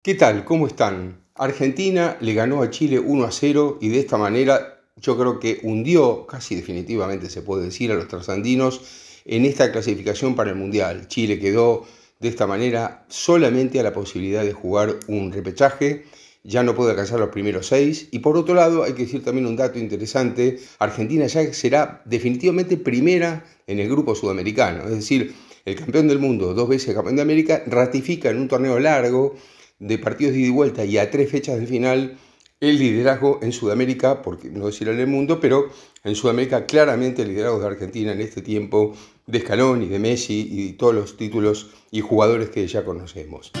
¿Qué tal? ¿Cómo están? Argentina le ganó a Chile 1-0 y de esta manera yo creo que hundió, casi definitivamente se puede decir, a los trasandinos en esta clasificación para el Mundial. Chile quedó de esta manera solamente a la posibilidad de jugar un repechaje, ya no puede alcanzar los primeros 6. Y por otro lado, hay que decir también un dato interesante, Argentina ya será definitivamente primera en el grupo sudamericano, es decir, el campeón del mundo, 2 veces campeón de América, ratifica en un torneo largo de partidos de ida y vuelta y a 3 fechas del final el liderazgo en Sudamérica, porque no decir en el mundo, pero en Sudamérica claramente el liderazgo de Argentina en este tiempo de Scaloni, de Messi y todos los títulos y jugadores que ya conocemos.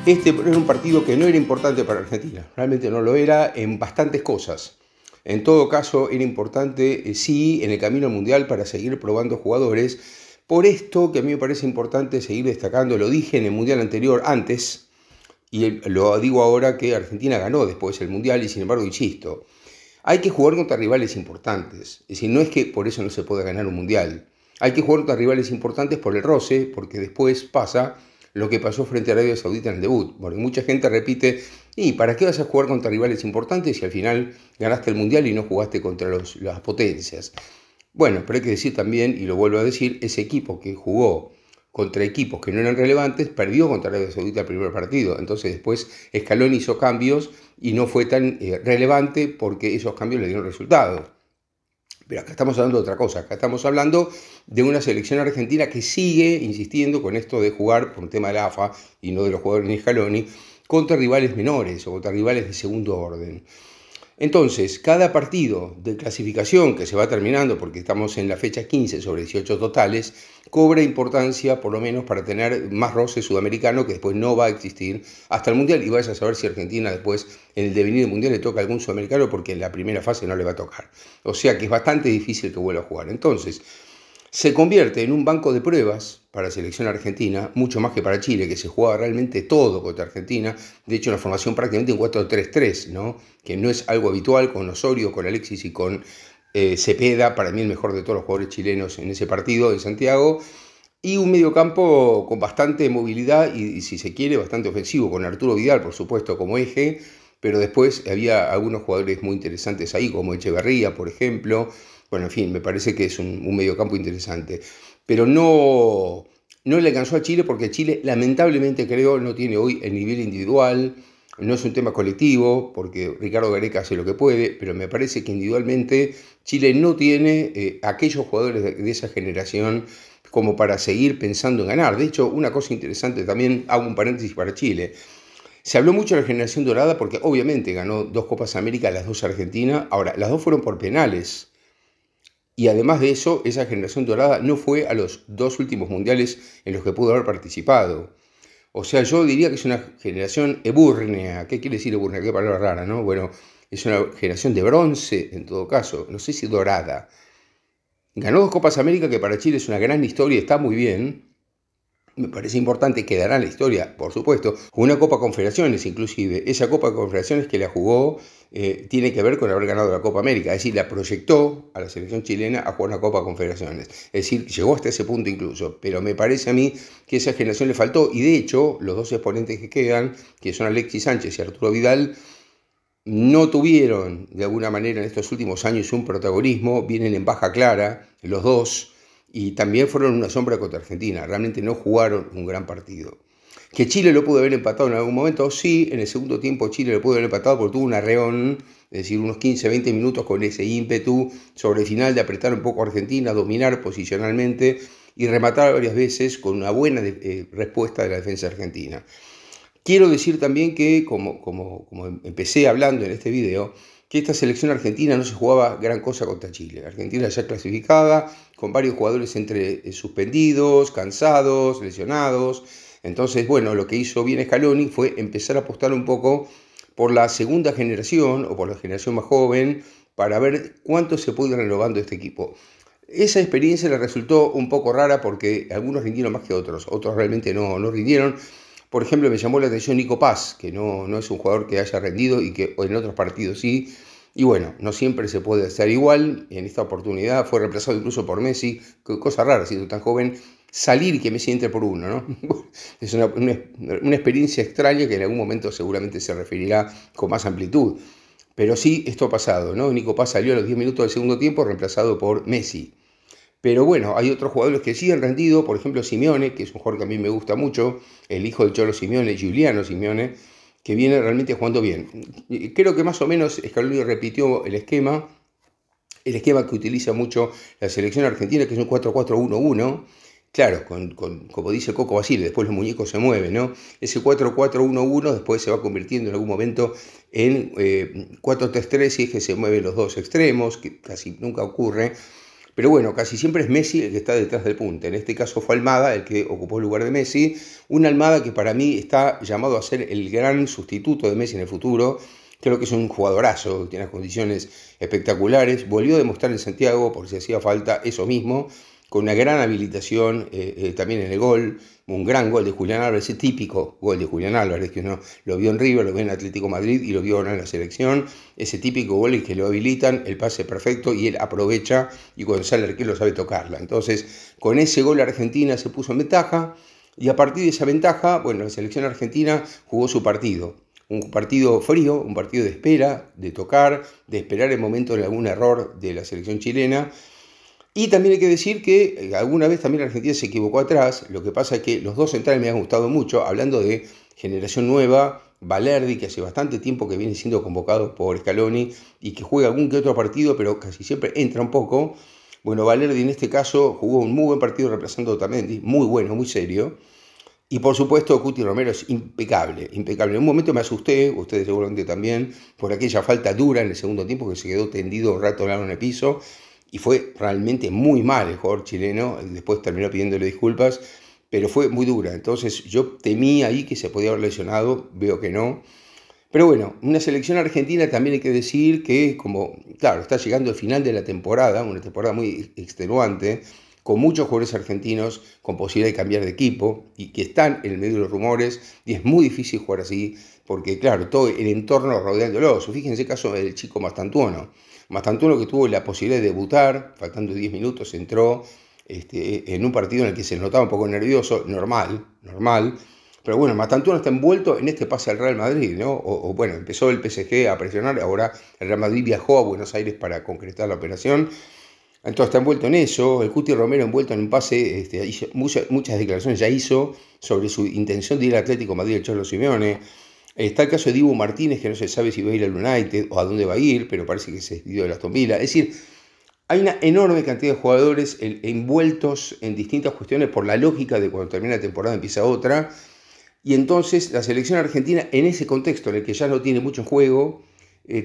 Este era un partido que no era importante para Argentina, realmente no lo era en bastantes cosas. En todo caso, era importante, sí, en el camino al Mundial para seguir probando jugadores. Por esto que a mí me parece importante seguir destacando, lo dije en el Mundial anterior antes, y lo digo ahora que Argentina ganó después el Mundial y sin embargo insisto, hay que jugar contra rivales importantes. Es decir, no es que por eso no se pueda ganar un Mundial. Hay que jugar contra rivales importantes por el roce, porque después pasa lo que pasó frente a Arabia Saudita en el debut. Porque mucha gente repite, ¿y para qué vas a jugar contra rivales importantes si al final ganaste el Mundial y no jugaste contra las potencias? Bueno, pero hay que decir también, y lo vuelvo a decir, ese equipo que jugó contra equipos que no eran relevantes, perdió contra Arabia Saudita el primer partido. Entonces después Scaloni hizo cambios y no fue tan relevante porque esos cambios le dieron resultado. Pero acá estamos hablando de otra cosa, acá estamos hablando de una selección argentina que sigue insistiendo con esto de jugar, por un tema de la AFA y no de los jugadores ni Scaloni, contra rivales menores o contra rivales de segundo orden. Entonces, cada partido de clasificación que se va terminando, porque estamos en la fecha 15 sobre 18 totales, cobra importancia por lo menos para tener más roce sudamericano que después no va a existir hasta el Mundial. Y vaya a saber si Argentina después en el devenir del Mundial le toca a algún sudamericano porque en la primera fase no le va a tocar. O sea que es bastante difícil que vuelva a jugar. Entonces, se convierte en un banco de pruebas para la selección argentina, mucho más que para Chile, que se jugaba realmente todo contra Argentina. De hecho, una formación prácticamente en 4-3-3, ¿no? Que no es algo habitual con Osorio, con Alexis y con Cepeda, para mí el mejor de todos los jugadores chilenos en ese partido de Santiago. Y un mediocampo con bastante movilidad y, si se quiere, bastante ofensivo, con Arturo Vidal, por supuesto, como eje, pero después había algunos jugadores muy interesantes ahí, como Echeverría, por ejemplo. Bueno, en fin, me parece que es un mediocampo interesante. Pero no le alcanzó a Chile porque Chile, lamentablemente, creo, no tiene hoy el nivel individual. No es un tema colectivo, porque Ricardo Gareca hace lo que puede, pero me parece que individualmente Chile no tiene aquellos jugadores de esa generación como para seguir pensando en ganar. De hecho, una cosa interesante también, hago un paréntesis para Chile. Se habló mucho de la generación dorada porque obviamente ganó 2 Copas América, las 2 Argentina. Ahora, las 2 fueron por penales. Y además de eso, esa generación dorada no fue a los 2 últimos mundiales en los que pudo haber participado. O sea, yo diría que es una generación ebúrnea. ¿Qué quiere decir ebúrnea? Qué palabra rara, ¿no? Bueno, es una generación de bronce, en todo caso. No sé si dorada. Ganó 2 Copas América, que para Chile es una gran historia, está muy bien. Me parece importante, quedará en la historia, por supuesto. Una Copa Confederaciones, inclusive. Esa Copa Confederaciones que la jugó tiene que ver con haber ganado la Copa América. Es decir, la proyectó a la selección chilena a jugar una Copa Confederaciones. Es decir, llegó hasta ese punto incluso. Pero me parece a mí que esa generación le faltó. Y de hecho, los 2 exponentes que quedan, que son Alexis Sánchez y Arturo Vidal, no tuvieron de alguna manera en estos últimos años un protagonismo. Vienen en baja clara, los dos. Y también fueron una sombra contra Argentina, realmente no jugaron un gran partido. ¿Que Chile lo pudo haber empatado en algún momento? Sí, en el segundo tiempo Chile lo pudo haber empatado porque tuvo un arreón, es decir, unos 15-20 minutos con ese ímpetu sobre el final de apretar un poco a Argentina, dominar posicionalmente y rematar varias veces con una buena respuesta de la defensa argentina. Quiero decir también que, como empecé hablando en este video, que esta selección argentina no se jugaba gran cosa contra Chile. Argentina ya clasificada, con varios jugadores entre suspendidos, cansados, lesionados. Entonces, bueno, lo que hizo bien Scaloni fue empezar a apostar un poco por la segunda generación o por la generación más joven para ver cuánto se puede ir renovando este equipo. Esa experiencia le resultó un poco rara porque algunos rindieron más que otros realmente no rindieron. Por ejemplo, me llamó la atención Nico Paz, que no es un jugador que haya rendido y que en otros partidos sí. Y bueno, no siempre se puede estar igual. En esta oportunidad fue reemplazado incluso por Messi, cosa rara, siendo tan joven. salir y que Messi entre por uno, ¿no? Es una experiencia extraña que en algún momento seguramente se referirá con más amplitud. Pero sí, esto ha pasado, ¿no? Nico Paz salió a los 10 minutos del segundo tiempo reemplazado por Messi. Pero bueno, hay otros jugadores que sí han rendido, por ejemplo Simeone, que es un jugador que a mí me gusta mucho, el hijo del Cholo Simeone, Giuliano Simeone, que viene realmente jugando bien. Creo que más o menos Scaloni repitió el esquema que utiliza mucho la selección argentina, que es un 4-4-1-1. Claro, como dice Coco Basile, después los muñecos se mueven, ¿no? Ese 4-4-1-1 después se va convirtiendo en algún momento en 4-3-3 si es que se mueven los dos extremos, que casi nunca ocurre. Pero bueno, casi siempre es Messi el que está detrás del punta. En este caso fue Almada el que ocupó el lugar de Messi. Una Almada que para mí está llamado a ser el gran sustituto de Messi en el futuro. Creo que es un jugadorazo, tiene unas condiciones espectaculares. Volvió a demostrar en Santiago, por si hacía falta, eso mismo, con una gran habilitación también en el gol. Un gran gol de Julián Álvarez, ese típico gol de Julián Álvarez, que uno lo vio en River, lo vio en Atlético Madrid y lo vio ahora en la selección. Ese típico gol en que lo habilitan, el pase perfecto y él aprovecha y cuando sale el arquero sabe tocarla. Entonces, con ese gol Argentina se puso en ventaja y a partir de esa ventaja, bueno, la selección argentina jugó su partido. Un partido frío, un partido de espera, de tocar, de esperar el momento de algún error de la selección chilena. Y también hay que decir que alguna vez también Argentina se equivocó atrás. Lo que pasa es que los dos centrales me han gustado mucho, hablando de generación nueva. Balerdi, que hace bastante tiempo que viene siendo convocado por Scaloni y que juega algún que otro partido, pero casi siempre entra un poco. Bueno, Balerdi en este caso jugó un muy buen partido reemplazando a Otamendi, muy bueno, muy serio. Y por supuesto, Cuti Romero es impecable, impecable. En un momento me asusté, ustedes seguramente también, por aquella falta dura en el segundo tiempo que se quedó tendido un rato en el piso. Y fue realmente muy mal el jugador chileno, después terminó pidiéndole disculpas, pero fue muy dura. Entonces yo temí ahí que se podía haber lesionado, veo que no. Pero bueno, una selección argentina también hay que decir que, como, claro, está llegando el final de la temporada, una temporada muy extenuante, con muchos jugadores argentinos con posibilidad de cambiar de equipo y que están en el medio de los rumores, y es muy difícil jugar así, porque claro, todo el entorno rodeándolo. Fíjense el caso del chico Mastantuono. Mastantuono, que tuvo la posibilidad de debutar, faltando 10 minutos, entró en un partido en el que se notaba un poco nervioso, normal, pero bueno, Mastantuono está envuelto en este pase al Real Madrid, ¿no? O bueno, empezó el PSG a presionar, ahora el Real Madrid viajó a Buenos Aires para concretar la operación, entonces está envuelto en eso. El Cuti Romero envuelto en un pase, hizo muchas declaraciones ya hizo sobre su intención de ir al Atlético de Madrid del Cholo Simeone. Está el caso de Dibu Martínez, que no se sabe si va a ir al United o a dónde va a ir, pero parece que se despidió de Aston Villa. Es decir, hay una enorme cantidad de jugadores envueltos en distintas cuestiones por la lógica de cuando termina la temporada empieza otra. Y entonces la selección argentina, en ese contexto en el que ya no tiene mucho en juego,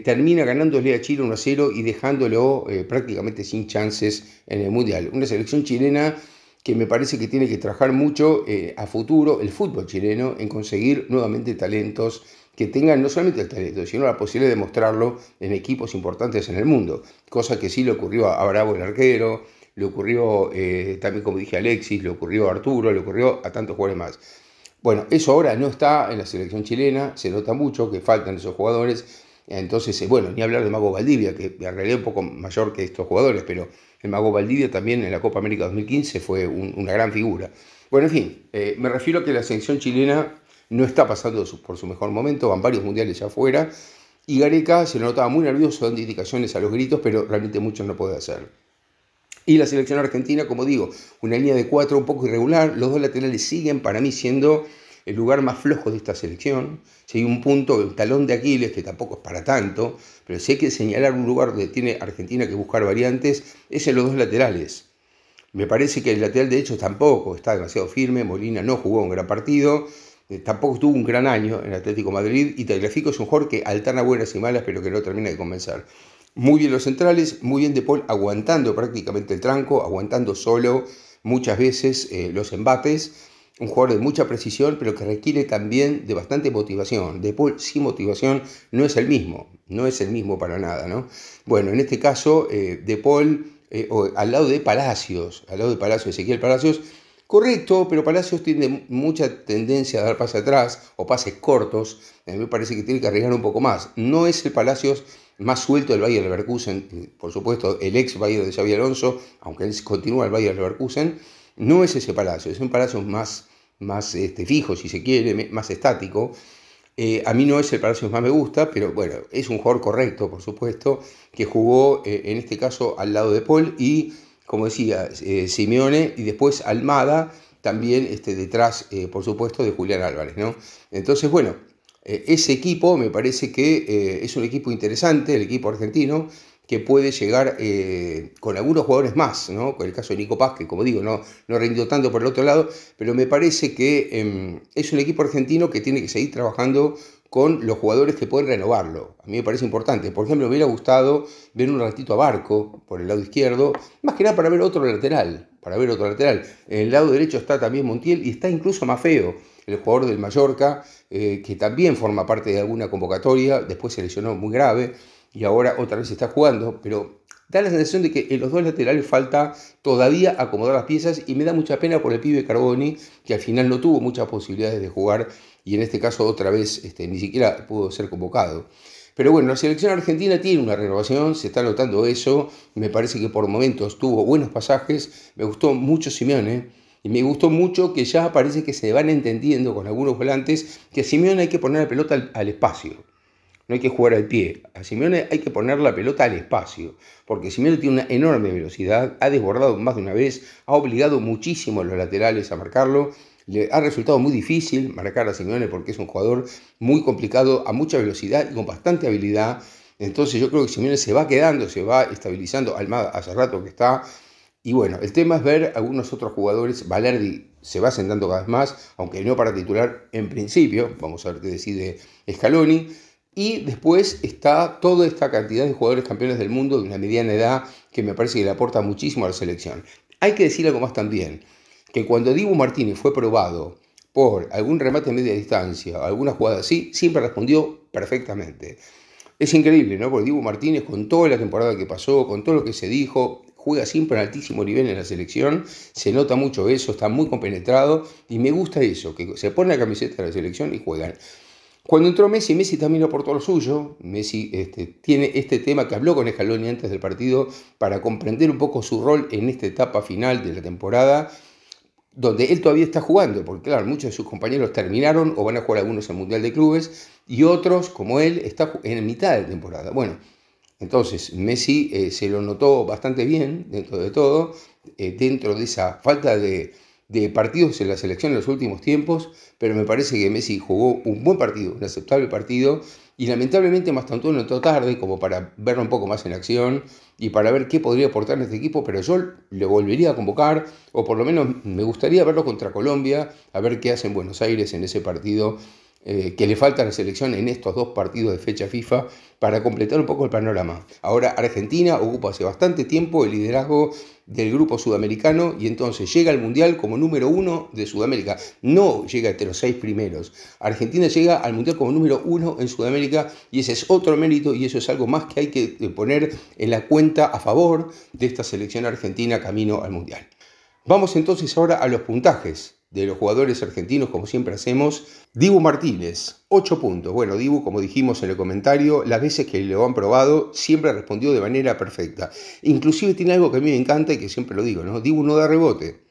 termina ganándole a Chile 1-0 y dejándolo prácticamente sin chances en el Mundial. Una selección chilena que me parece que tiene que trabajar mucho a futuro el fútbol chileno en conseguir nuevamente talentos que tengan no solamente el talento, sino la posibilidad de mostrarlo en equipos importantes en el mundo. Cosa que sí le ocurrió a Bravo el arquero, le ocurrió también, como dije, a Alexis, le ocurrió a Arturo, le ocurrió a tantos jugadores más. Bueno, eso ahora no está en la selección chilena, se nota mucho que faltan esos jugadores. Entonces, bueno, ni hablar de Mago Valdivia, que en realidad es un poco mayor que estos jugadores, pero el Mago Valdivia también en la Copa América 2015 fue una gran figura. Bueno, en fin, me refiero a que la selección chilena no está pasando por su mejor momento, van varios mundiales ya afuera, y Gareca se lo notaba muy nervioso, dando indicaciones a los gritos, pero realmente mucho no puede hacer. Y la selección argentina, como digo, una línea de 4 un poco irregular, los dos laterales siguen para mí siendo el lugar más flojo de esta selección. Si hay un punto, el talón de Aquiles, que tampoco es para tanto, pero si hay que señalar un lugar donde tiene Argentina que buscar variantes, es en los dos laterales. Me parece que el lateral derecho tampoco está demasiado firme, Molina no jugó un gran partido, tampoco tuvo un gran año en el Atlético de Madrid, y Tagliafico es un jugador que alterna buenas y malas, pero que no termina de convencer. Muy bien los centrales, muy bien De Paul aguantando prácticamente el tranco, aguantando solo muchas veces los embates. Un jugador de mucha precisión, pero que requiere también de bastante motivación. De Paul sin motivación no es el mismo para nada, ¿no? Bueno, en este caso, De Paul al lado de Palacios, Ezequiel Palacios, correcto, pero Palacios tiene mucha tendencia a dar pases atrás o pases cortos. A mí me parece que tiene que arriesgar un poco más. No es el Palacios más suelto del Bayer Leverkusen, por supuesto, el ex Bayer de Xabi Alonso, aunque él continúa el Bayer Leverkusen. No es ese Palacio, es un Palacio más fijo, si se quiere, más estático. A mí no es el Palacio que más me gusta, pero bueno, es un jugador correcto, por supuesto, que jugó en este caso al lado de Paul y, como decía, Simeone y después Almada, también detrás, por supuesto, de Julián Álvarez, ¿no? Entonces, bueno, ese equipo me parece que es un equipo interesante, el equipo argentino, que puede llegar con algunos jugadores más, ¿no? Con el caso de Nico Paz, que como digo, no rindió tanto por el otro lado, pero me parece que es un equipo argentino que tiene que seguir trabajando con los jugadores que pueden renovarlo. A mí me parece importante. Por ejemplo, me hubiera gustado ver un ratito a Barco por el lado izquierdo, más que nada para ver otro lateral, En el lado derecho está también Montiel y está incluso Maffeo, el jugador del Mallorca, que también forma parte de alguna convocatoria, después se lesionó muy grave y ahora otra vez está jugando, pero da la sensación de que en los dos laterales falta todavía acomodar las piezas y me da mucha pena por el pibe Carboni, que al final no tuvo muchas posibilidades de jugar y en este caso otra vez ni siquiera pudo ser convocado. Pero bueno, la selección argentina tiene una renovación, se está notando eso, me parece que por momentos tuvo buenos pasajes, me gustó mucho Simeone, y me gustó mucho que ya parece que se van entendiendo con algunos volantes que a Simeone hay que poner la pelota al espacio. No hay que jugar al pie. A Simeone hay que poner la pelota al espacio, porque Simeone tiene una enorme velocidad, ha desbordado más de una vez, ha obligado muchísimo a los laterales a marcarlo. Le ha resultado muy difícil marcar a Simeone porque es un jugador muy complicado, a mucha velocidad y con bastante habilidad. Entonces yo creo que Simeone se va quedando, se va estabilizando. Almada hace rato que está. Y bueno, el tema es ver algunos otros jugadores. Balerdi se va sentando cada vez más, aunque no para titular en principio. Vamos a ver qué decide Scaloni. Y después está toda esta cantidad de jugadores campeones del mundo de una mediana edad que me parece que le aporta muchísimo a la selección. Hay que decir algo más también, que cuando Dibu Martínez fue probado por algún remate a media distancia, alguna jugada así, siempre respondió perfectamente. Es increíble, ¿no? Porque Dibu Martínez, con toda la temporada que pasó, con todo lo que se dijo, juega siempre a altísimo nivel en la selección, se nota mucho eso, está muy compenetrado y me gusta eso, que se pone la camiseta de la selección y juegan. Cuando entró Messi también aportó lo suyo. Messi tiene este tema que habló con Scaloni antes del partido para comprender un poco su rol en esta etapa final de la temporada, donde él todavía está jugando, porque claro, muchos de sus compañeros terminaron o van a jugar algunos en Mundial de Clubes y otros, como él, está en mitad de temporada. Bueno, entonces Messi se lo notó bastante bien dentro de todo, dentro de esa falta de partidos en la selección en los últimos tiempos, pero me parece que Messi jugó un buen partido, un aceptable partido, y lamentablemente Mastantuono entró tarde como para verlo un poco más en acción y para ver qué podría aportar en este equipo, pero yo lo volvería a convocar, o por lo menos me gustaría verlo contra Colombia, a ver qué hace en Buenos Aires en ese partido que le falta a la selección en estos dos partidos de fecha FIFA para completar un poco el panorama. Ahora Argentina ocupa hace bastante tiempo el liderazgo del grupo sudamericano y entonces llega al Mundial como número 1 de Sudamérica. No llega entre los 6 primeros. Argentina llega al Mundial como número 1 en Sudamérica y ese es otro mérito y eso es algo más que hay que poner en la cuenta a favor de esta selección argentina camino al Mundial. Vamos entonces ahora a los puntajes de los jugadores argentinos, como siempre hacemos. Dibu Martínez, 8 puntos. Bueno, Dibu, como dijimos en el comentario, las veces que lo han probado, siempre respondió de manera perfecta. Inclusive tiene algo que a mí me encanta y que siempre lo digo, ¿no? Dibu no da rebote.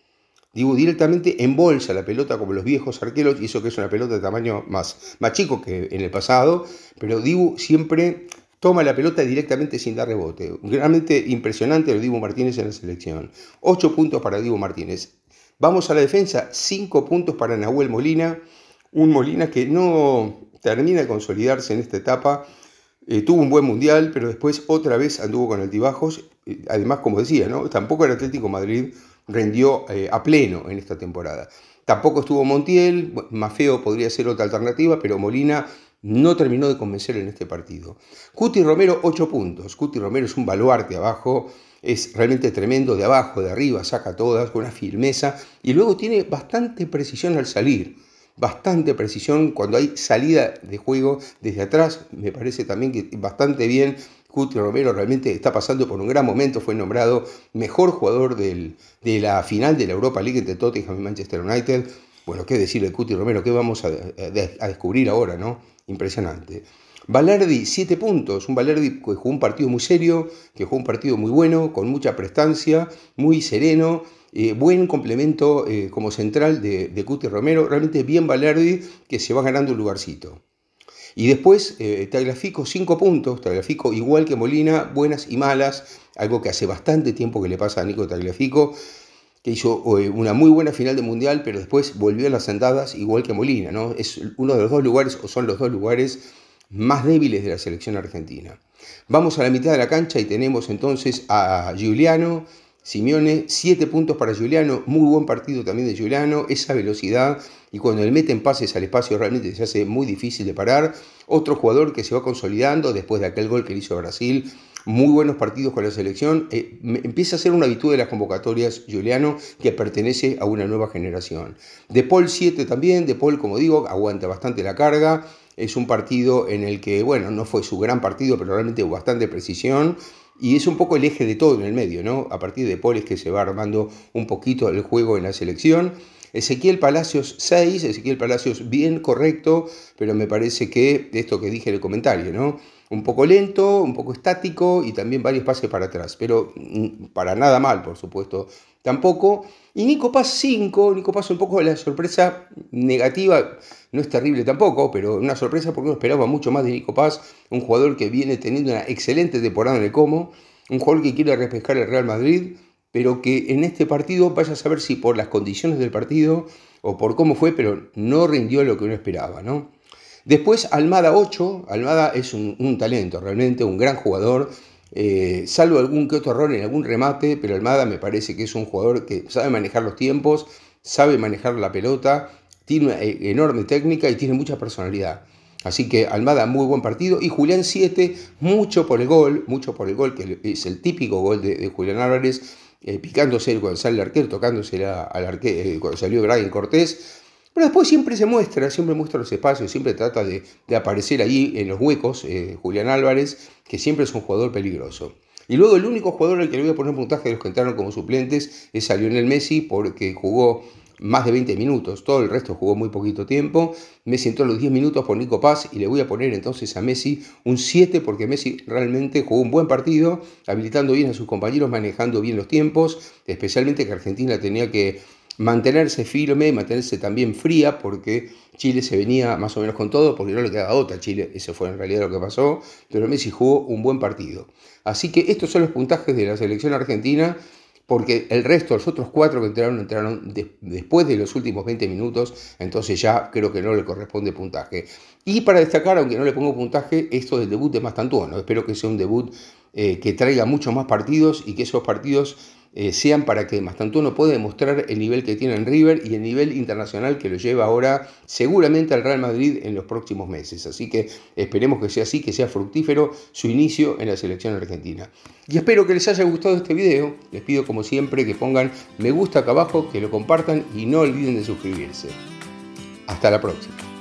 Dibu directamente embolsa la pelota como los viejos arqueros, y eso que es una pelota de tamaño más chico que en el pasado, pero Dibu siempre toma la pelota directamente sin dar rebote. Realmente impresionante el Dibu Martínez en la selección. 8 puntos para Dibu Martínez. Vamos a la defensa, 5 puntos para Nahuel Molina, un Molina que no termina de consolidarse en esta etapa, tuvo un buen mundial, pero después otra vez anduvo con altibajos, además como decía, ¿no? Tampoco el Atlético Madrid rindió a pleno en esta temporada. Tampoco estuvo Montiel, Maffeo podría ser otra alternativa, pero Molina no terminó de convencer en este partido. Cuti Romero, 8 puntos, Cuti Romero es un baluarte abajo, es realmente tremendo, de abajo, de arriba, saca todas con una firmeza y luego tiene bastante precisión al salir, bastante precisión cuando hay salida de juego desde atrás, me parece también que bastante bien. Cuti Romero realmente está pasando por un gran momento, fue nombrado mejor jugador de la final de la Europa League entre Tottenham y Manchester United. Bueno, qué decir de Cuti Romero, qué vamos a descubrir ahora, ¿no? Impresionante. Balerdi, 7 puntos, un Balerdi que jugó un partido muy serio, que jugó un partido muy bueno, con mucha prestancia, muy sereno, buen complemento como central de Cuti Romero, realmente bien Balerdi, que se va ganando un lugarcito. Y después Tagliafico, 5 puntos, Tagliafico igual que Molina, buenas y malas, algo que hace bastante tiempo que le pasa a Nico Tagliafico, que hizo una muy buena final de Mundial, pero después volvió a las andadas igual que Molina, ¿no? Es uno de los 2 lugares, o son los 2 lugares más débiles de la selección argentina. Vamos a la mitad de la cancha y tenemos entonces a Giuliano, Simeone, 7 puntos para Giuliano, muy buen partido también de Giuliano, esa velocidad y cuando le meten pases al espacio realmente se hace muy difícil de parar. Otro jugador que se va consolidando después de aquel gol que le hizo a Brasil, muy buenos partidos con la selección, empieza a ser una habitude de las convocatorias Giuliano, que pertenece a una nueva generación. De Paul 7 también, De Paul, como digo, aguanta bastante la carga, es un partido en el que, bueno, no fue su gran partido, pero realmente bastante precisión, y es un poco el eje de todo en el medio, ¿no? A partir de Paul es que se va armando un poquito el juego en la selección. Ezequiel Palacios 6, Ezequiel Palacios bien correcto, pero me parece que, de esto que dije en el comentario, ¿no? Un poco lento, un poco estático y también varios pases para atrás, pero para nada mal, por supuesto, tampoco. Y Nico Paz 5, Nico Paz un poco de la sorpresa negativa, no es terrible tampoco, pero una sorpresa porque uno esperaba mucho más de Nico Paz, un jugador que viene teniendo una excelente temporada en el Como, un jugador que quiere refrescar el Real Madrid, pero que en este partido vaya a saber si por las condiciones del partido o por cómo fue, pero no rindió lo que uno esperaba, ¿no? Después Almada 8, Almada es un talento, realmente un gran jugador, salvo algún que otro error en algún remate, pero Almada me parece que es un jugador que sabe manejar los tiempos, sabe manejar la pelota, tiene una enorme técnica y tiene mucha personalidad. Así que Almada, muy buen partido. Y Julián 7, mucho por el gol, que es el típico gol de Julián Álvarez, picándose cuando sale el arquero, tocándose al arquero, cuando salió Brian Cortés. Pero después siempre muestra los espacios, siempre trata de aparecer ahí en los huecos, Julián Álvarez, que siempre es un jugador peligroso. Y luego el único jugador al que le voy a poner puntaje de los que entraron como suplentes es a Lionel Messi, porque jugó más de 20 minutos, todo el resto jugó muy poquito tiempo. Messi entró a los 10 minutos por Nico Paz y le voy a poner entonces a Messi un 7 porque Messi realmente jugó un buen partido, habilitando bien a sus compañeros, manejando bien los tiempos, especialmente que Argentina tenía que mantenerse firme, mantenerse también fría, porque Chile se venía más o menos con todo, porque no le quedaba otra a Chile, eso fue en realidad lo que pasó, pero Messi jugó un buen partido. Así que estos son los puntajes de la selección argentina, porque el resto, los otros 4 que entraron después de los últimos 20 minutos, entonces ya creo que no le corresponde puntaje. Y para destacar, aunque no le pongo puntaje, esto del debut de Mastantuono, espero que sea un debut que traiga muchos más partidos y que esos partidos sean para que Mastantuono pueda demostrar el nivel que tiene en River y el nivel internacional que lo lleva ahora seguramente al Real Madrid en los próximos meses. Así que esperemos que sea así, que sea fructífero su inicio en la selección argentina. Y espero que les haya gustado este video. Les pido como siempre que pongan me gusta acá abajo, que lo compartan y no olviden de suscribirse. Hasta la próxima.